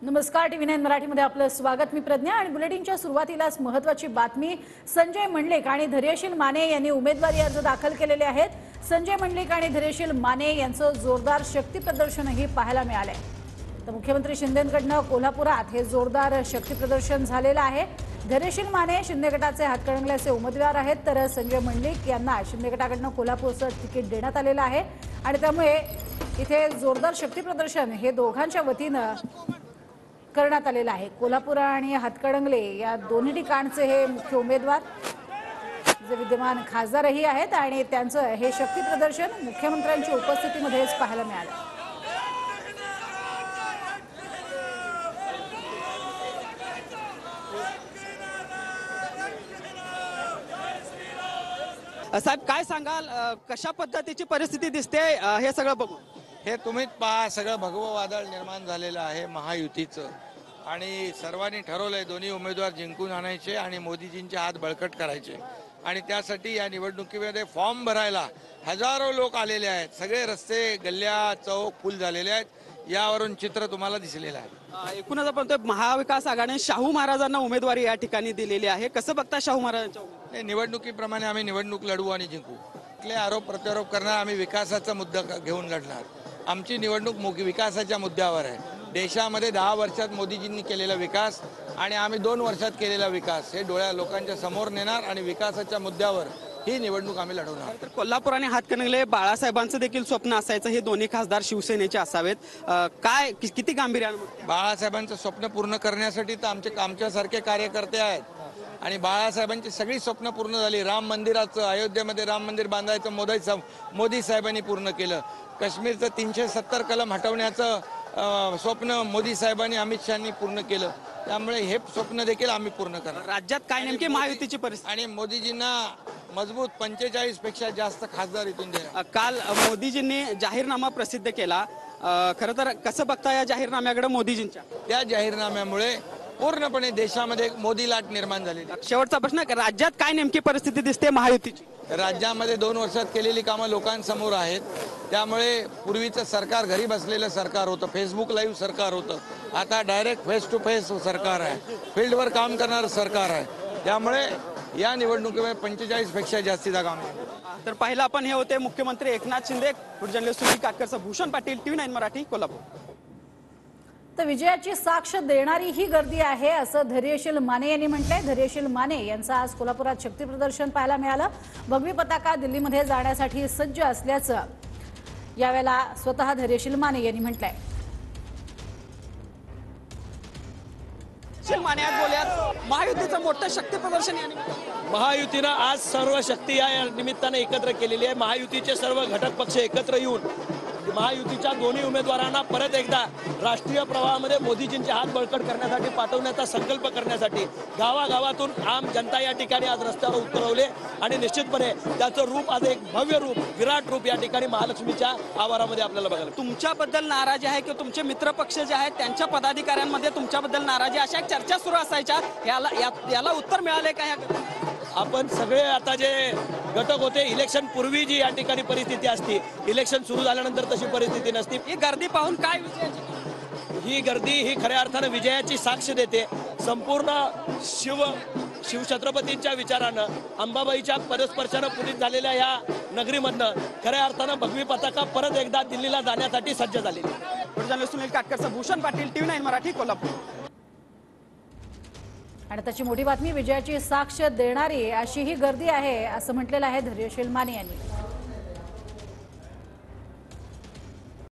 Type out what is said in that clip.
नमस्कार, टीव्ही 9 मराठीमध्ये आपलं स्वागत। मी प्रज्ञा आणि बुलेटिनच्या सुरुवातीलाच महत्त्वाची बातमी। संजय मंडलिक आणि धैर्यशील माने यांनी उमेदवारी अर्ज दाखल केलेले आहेत। संजय मंडलिक आणि धैर्यशील माने यांचं जोरदार शक्ती प्रदर्शनही पाहायला मिळाले। तर मुख्यमंत्री शिंदेंकडनं कोल्हापुरात हे जोरदार शक्ती प्रदर्शन झालेलं आहे। धैर्यशील माने शिंदे गटाचे हातकणंगल्याचे उमेदवार आहेत, तर संजय मंडलिक यांना शिंदे गटाकडनं कोल्हापूरचं तिकीट देण्यात आलेलं आहे आणि त्यामुळे इथे जोरदार शक्ती प्रदर्शन हे दोघांच्या वतीनं करण्यात आलेला आहे। कोल्हापूर आणि हातकणंगले या दोन्ही ठिकाणचे हे मुख्य उमेदवार जे विद्यमान खासदारही आहेत आणि त्यांचं हे शक्ती प्रदर्शन मुख्यमंत्र्यांच्या उपस्थितीमध्येच पाहायला मिळालं। साहेब काय सांगाल, कशा पद्धतीची परिस्थिती दिसते हे सगळं बघू? हे तुम्हीच पहा, सगळं भगवं वादळ निर्माण झालेलं आहे महायुतीचं आणि सर्वांनी ठरवलंय दोन्ही उमेदवार जिंकून आणायचे आणि मोदीजींचे हात बळकट करायचे आणि त्यासाठी या निवडणुकीमध्ये फॉर्म भरायला हजारो लोक आलेले आहेत। सगळे रस्ते गल्ल्या चौक फुल झालेले आहेत, यावरून चित्र तुम्हाला दिसलेलं आहे। एकूणच आपण म्हणतोय महाविकास आघाडीने शाहू महाराजांना उमेदवारी या ठिकाणी दिलेली आहे। कसं बघता शाहू महाराजांच्या निवडणुकीप्रमाणे आम्ही निवडणूक लढवू आणि जिंकू। कुठले आरोप प्रत्यारोप करणार, आम्ही विकासाचा मुद्दा घेऊन लढणार। आमची निवडणूक विकासाच्या मुद्द्यावर आहे। देशामध्ये 10 वर्षात मोदीजींनी केलेला विकास आणि आम्ही 2 वर्षात केलेला विकास हे डोळ्या लोकांच्या समोर नेणार आणि विकासाच्या मुद्द्यावर ही निवडणूक आम्ही लढवणार। तर कोल्हापूर आणि हातकणंगले बाळासाहेबांचं देखील स्वप्न असायचं, हे दोन्ही खासदार शिवसेनेचे असावेत। काय किती गांभीर्याने बाळासाहेबांचं स्वप्न पूर्ण करण्यासाठी तर आमच्यासारखे कार्यकर्ते आहेत आणि बाळासाहेबांची सगळी स्वप्न पूर्ण झाली। राम मंदिराचं, अयोध्येमध्ये राम मंदिर बांधायचं मोदी साहेबांनी पूर्ण केलं। काश्मीरचं 370 कलम हटवण्याचं स्वप्न मोदी साहेबांनी, अमित शहानी पूर्ण केलं। त्यामुळे हे स्वप्न देखील आम्ही पूर्ण करणार। राज्यात काय नेमकी महायुतीची परिस्थिती आणि मोदीजींना मजबूत 45 पेक्षा जास्त खासदार इथून देणार। काल मोदीजींनी जाहीरनामा प्रसिद्ध केला। खरं तर कसं बघता या जाहीरनाम्याकडे मोदीजींच्या? त्या जाहीरनाम्यामुळे पूर्णपणे देशामध्ये एक मोदी लाट निर्माण झालेली। शेवटचा प्रश्न, राज्यात काय नेमकी परिस्थिती दिसते महायुतीची? राज्यामध्ये 2 वर्षात केलेली कामं लोकांसमोर आहेत। त्यामुळे पूर्वीचं सरकार घरी बसलेलं सरकार होतं, फेसबुक लाईव्ह सरकार होतं, आता डायरेक्ट फेस टू फेस सरकार आहे, फील्डवर काम करणारं सरकार आहे। त्यामुळे या निवडणुकीमध्ये 45 पेक्षा जास्तीचा काम आहे। तर पाहिलं आपण, हे होते मुख्यमंत्री एकनाथ शिंदे। जर्नलिस्ट सुनील काटकरचा भूषण पाटील, टीव्ही 9 मराठी, कोल्हापूर। तर विजयाची साक्ष देणारी ही गर्दी आहे असं धैर्यशील माने यांनी म्हटलंय। धैर्यशील माने यांचं आज कोल्हापुरात शक्ती प्रदर्शन पाहायला मिळालं। भगवी पताका दिल्लीमध्ये जाण्यासाठी सज्ज असल्याचं यावेळेला स्वतः धैर्यशील माने यांनी म्हटलंय। माने आज बोलूयात, महायुतीचं मोठं शक्ती प्रदर्शन या महायुतीनं आज सर्व शक्ती या निमित्ताने एकत्र केलेली आहे। महायुतीचे सर्व घटक पक्ष एकत्र येऊन महायुतीच्या दोन्ही उमेदवारांना परत एकदा राष्ट्रीय प्रवाहामध्ये मोदीजींचे हात बळकट करण्यासाठी पाठवण्याचा संकल्प करण्यासाठी गावागावातून आम जनता या ठिकाणी आज रस्त्यावर उतरवले आणि निश्चितपणे त्याचं रूप आज एक भव्य रूप, विराट रूप या ठिकाणी महालक्ष्मीच्या आवारामध्ये आपल्याला बघायला। तुमच्याबद्दल नाराजी आहे किंवा तुमचे मित्रपक्ष जे आहेत त्यांच्या पदाधिकाऱ्यांमध्ये तुमच्याबद्दल नाराजी, अशा एक चर्चा सुरू असायच्या, याला उत्तर मिळाले का? आपण सगळे आता जे घटक होते, इलेक्शन पूर्वी जी या ठिकाणी परिस्थिती असते, इलेक्शन सुरू झाल्यानंतर तशी परिस्थिती नसती। ही गर्दी पाहून काय ही गर्दी ही खऱ्या अर्थानं विजयाची साक्ष देते। संपूर्ण शिवछत्रपतींच्या विचारानं, अंबाबाईच्या पदस्पर्शानं पुनीत झालेल्या या नगरीमधनं खऱ्या अर्थानं भगवी पताका परत एकदा दिल्लीला जाण्यासाठी सज्ज झालेली। सुनील काटकरचा भूषण पाटील, टीव्ही 9 मराठी, कोल्हापूर। आणि त्याची मोठी बातमी, विजयाची साक्ष देणारी अशी ही गर्दी आहे असं म्हटलेलं आहे धैर्यशील माने यांनी।